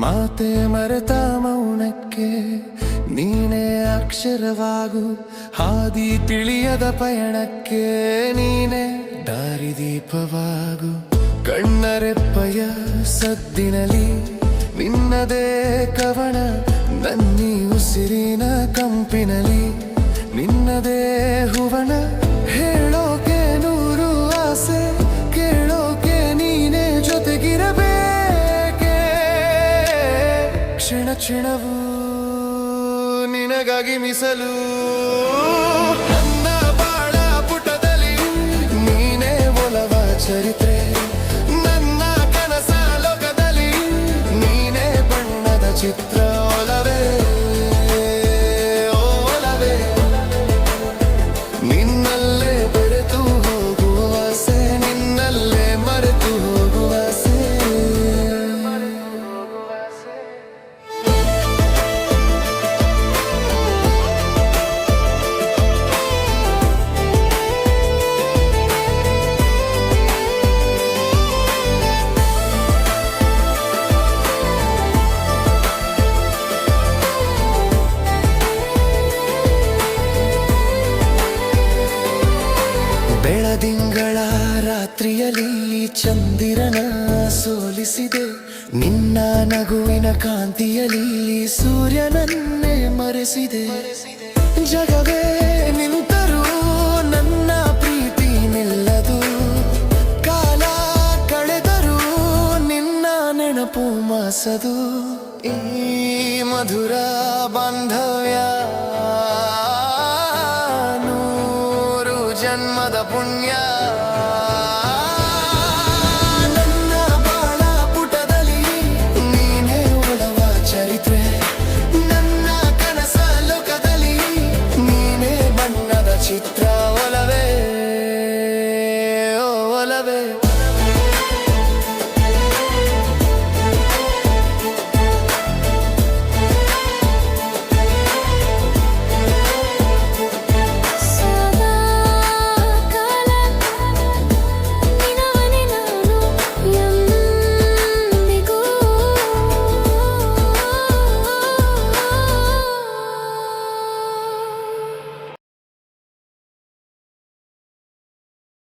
ಮಾತೆ ಮರೆತ ಮೌನಕ್ಕೆ ನೀನೇ ಅಕ್ಷರವಾಗು, ಹಾದಿ ತಿಳಿಯದ ಪಯಣಕ್ಕೆ ನೀನೇ ದಾರಿದೀಪವಾಗು. ಕಣ್ಣರೆಪ್ಪಯ ಸದ್ದಿನಲಿ ನಿನ್ನದೇ ಕವನ, ನನ್ನಿ ಉಸಿರಿನ ಕಂಪಿನಲಿ ನಿನ್ನದೇ ಹೂವನ. ಹೇಳೋಕೆ ನೂರು ಆಸೆ, ಕೇಳೋಕೆ ನೀನೇ ಜೊತೆಗಿರಬೇಕೆ. ಕ್ಷಣ ಕ್ಷಣವೂ ನಿನಗಾಗಿ ಮೀಸಲು. ನನ್ನ ಬಾಳ ಪುಟದಲ್ಲಿ ನೀನೇ ಒಲವ ಚರಿತ್ರೆ, ನನ್ನ ಕನಸ ಲೋಕದಲ್ಲಿ ನೀನೇ ಬಣ್ಣದ ಚಿತ್ರ. ಒಲವೇ ಓ ಒಲವೇ, ನಿನ್ನಲ್ಲೇ ಬೆರೆತು ಹೋಗುವ ಆಸೆ, ನಿನ್ನಲ್ಲೇ ಮರೆತು ಹೋಗುವ ಆಸೆ. ಬೆಳದಿಂಗಳ ರಾತ್ರಿಯಲ್ಲಿ ಚಂದಿರನ ಸೋಲಿಸಿದೆ, ನಿನ್ನ ನಗುವಿನ ಕಾಂತಿಯಲ್ಲಿ ಸೂರ್ಯನನ್ನೇ ಮರೆಸಿದೆ. ಜಗವೇ ನಿಂತರೂ ನನ್ನ ಪ್ರೀತಿ ನಿಲ್ಲದು, ಕಾಲ ಕಳೆದರೂ ನಿನ್ನ ನೆನಪು ಮಾಸದು. ಈ ಮಧುರ ಬಾಂಧವ್ಯ ಜನ್ಮದ ಪುಣ್ಯ. ನನ್ನ ಬಾಳ ಪುಟದಲ್ಲಿ ನೀನೇ ಒಲವ ಚರಿತ್ರೆ, ನನ್ನ ಕನಸ ಲೋಕದಲ್ಲಿ ನೀನೇ ಬಣ್ಣದ ಚಿತ್ರ. ಒಲವೇ ಓ ಒಲವೇ.